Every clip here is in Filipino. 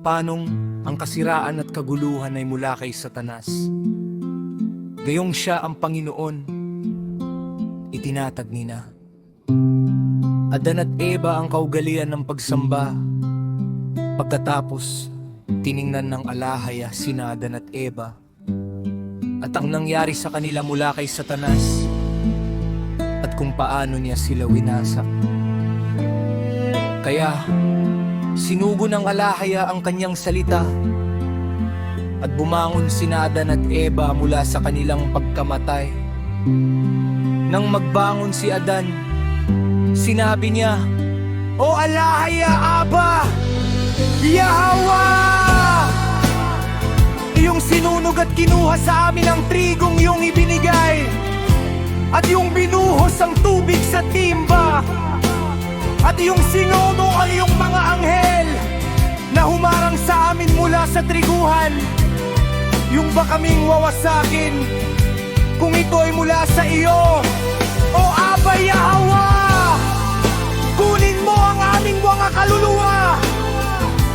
Panong ang kasiraan at kaguluhan ay mula kay Satanas, gayong siya ang Panginoon, itinatag nina. Adan at Eva ang kaugalian ng pagsamba. Pagkatapos, tiningnan ng alahaya sina Adan at Eva, at ang nangyari sa kanila mula kay Satanas, at kung paano niya sila winasak. Kaya, sinugo ng alahaya ang kanyang salita, at bumangon sina Adan at Eva mula sa kanilang pagkamatay. Nang magbangon si Adan, sinabi niya, "O alahaya Aba, Yahweh! Iyong sinunog at kinuha sa amin ang trigong iyong ibinigay, at iyong binuhos ang tubig sa timba, at iyong sinuno ang iyong mga anghel na humarang sa amin mula sa triguhan. Yung ba kaming wawasakin kung ito ay mula sa iyo? O Aba Yahweh, kunin mo ang aming mga kaluluwa,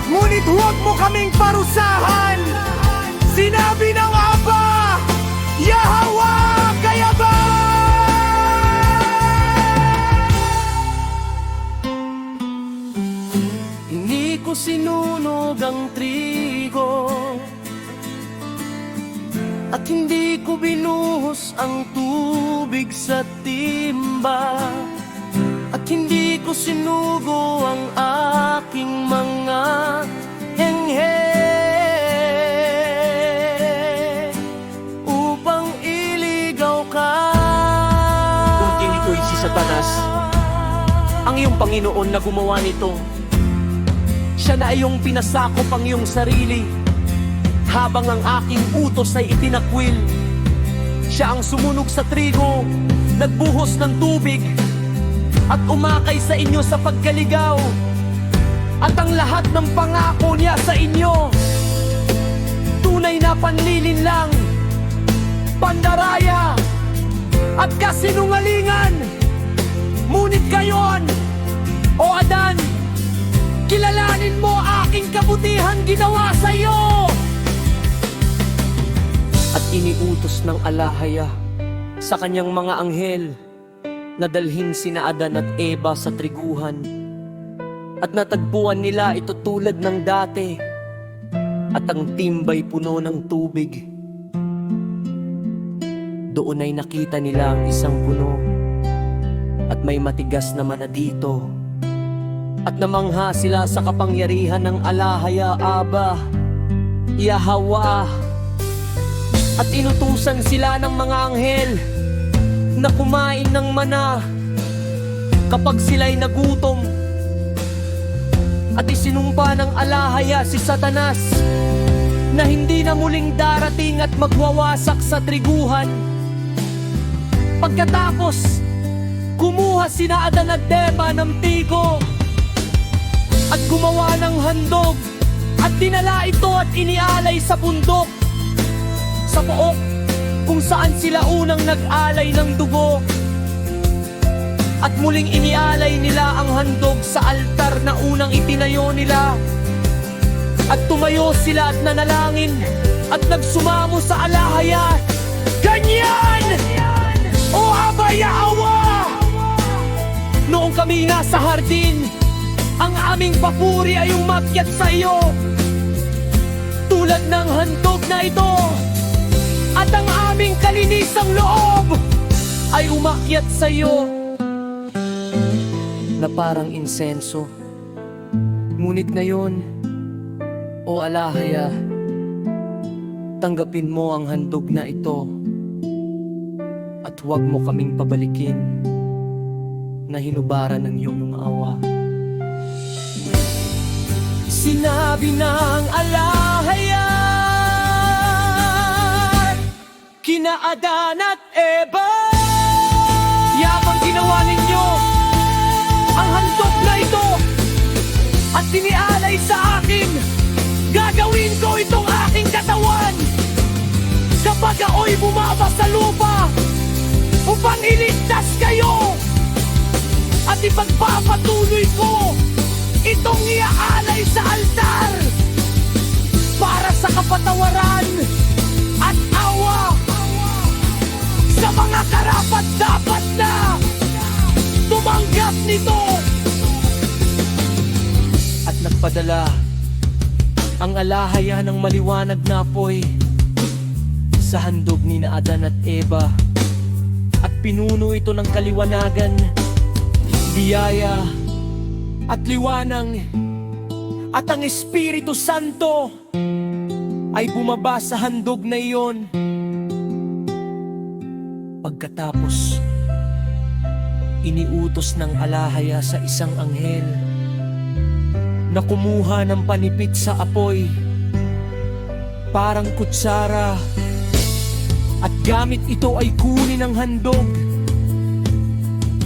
ngunit huwag mo kaming parusahan." Sinabi ng Aba Yahweh, kaya ba? Hindi ko sinunog ang trigo, at hindi ko binuhos ang tubig sa timba, at hindi ko sinugo ang aking mga anghel upang iligaw ka. Kung tinito'y si Satanas, ang iyong Panginoon na gumawa nito, siya na iyong pinasakop ang iyong sarili, habang ang aking utos ay itinakwil. Siya ang sumunog sa trigo, nagbuhos ng tubig, at umakay sa inyo sa pagkaligaw. At ang lahat ng pangako niya sa inyo, tunay na panlilinlang, pandaraya, at kasinungalingan. Ngunit gayon, o Adan, kilalanin mo aking kabutihan ginawa sa iyo. At iniutos ng alahaya sa kanyang mga anghel na dalhin sina Adan at Eva sa triguhan, at natagpuan nila ito tulad ng dati, at ang timbay puno ng tubig. Doon ay nakita nila ang isang puno, at may matigas na mana dito, at namangha sila sa kapangyarihan ng alahaya Aba Yahweh. At inutusan sila ng mga anghel na kumain ng mana kapag sila'y nagutom, at isinumpa ng alahaya si Satanas na hindi na muling darating at magwawasak sa triguhan. Pagkatapos, kumuha sina Adan at Eva ng tigo at gumawa ng handog, at dinala ito at inialay sa bundok, sa pook kung saan sila unang nag-alay ng dugo. At muling inialay nila ang handog sa altar na unang itinayo nila. At tumayo sila at nanalangin at nagsumamo sa alahaya, "Ganyan! O Aba Yahweh! Noong kami nasa hardin, ang aming papuri ay umakyat sa iyo, tulad ng handog na ito, at ang aming kalinisang loob ay umakyat sa iyo na parang insenso. Ngunit ngayon, o alahaya, tanggapin mo ang handog na ito, at huwag mo kaming pabalikin na hinubaran ng iyong awa." Sinabi ng alahaya kina Adan at Eva, "Yabang ginawa ninyo ang handog na ito at tinialay sa akin, gagawin ko itong aking katawan kapag ako'y bumaba sa lupa upang iligtas kayo, at ipagpapatuloy ko ito karapat dapat na tumanggap nito. At nagpadala ang alahaya ng maliwanag na apoy sa handog ni na Adan at Eva, at pinuno ito ng kaliwanagan, biyaya at liwanag, at ang Espiritu Santo ay bumaba sa handog na iyon. Pagkatapos, iniutos ng alahaya sa isang anghel na kumuha ng panipit sa apoy, parang kutsara, at gamit ito ay kunin ang handog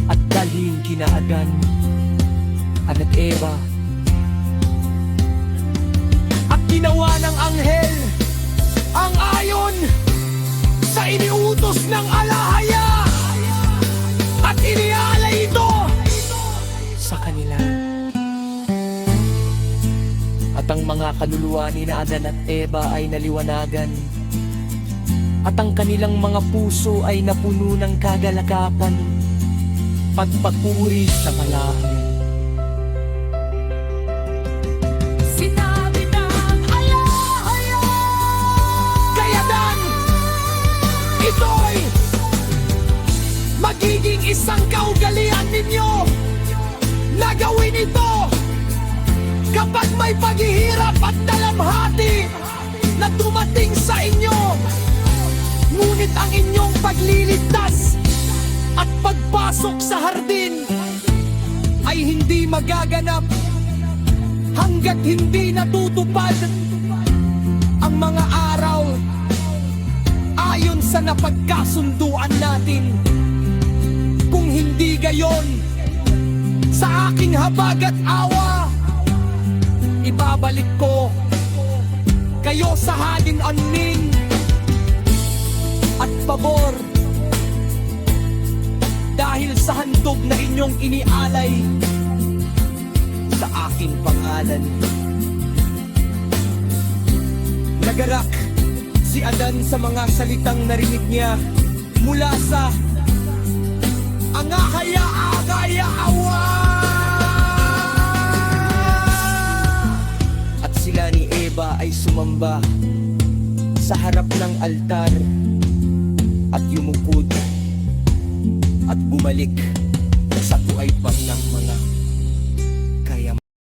at dalhin kina Adan at Eva. At ginawa ng anghel ang ayon sa iniutos ng alahaya at inialay ito sa kanila. At ang mga kaluluwa ni na Adan at Eva ay naliwanagan, at ang kanilang mga puso ay napuno ng kagalakapan, pagpapuri sa malalim. Sinabi ng alahaya kay Adan, ito'y magiging isang kaugalian ninyo na gawin ito kapag may paghihirap at dalamhati na dumating sa inyo. Ngunit ang inyong pagliligtas at pagpasok sa hardin ay hindi magaganap hanggat hindi natutupad ang mga araw ayon sa napagkasunduan natin. Kung hindi gayon, sa aking habag at awa, ibabalik ko kayo sa halin anning at pabor dahil sa handog na inyong inialay sa aking pangalan. Nagarak si Adan sa mga salitang narinig niya mula sa angahaya-agaya-awa. At sila ni Eva ay sumamba sa harap ng altar at yumukod at bumalik sa tuay Panginoon.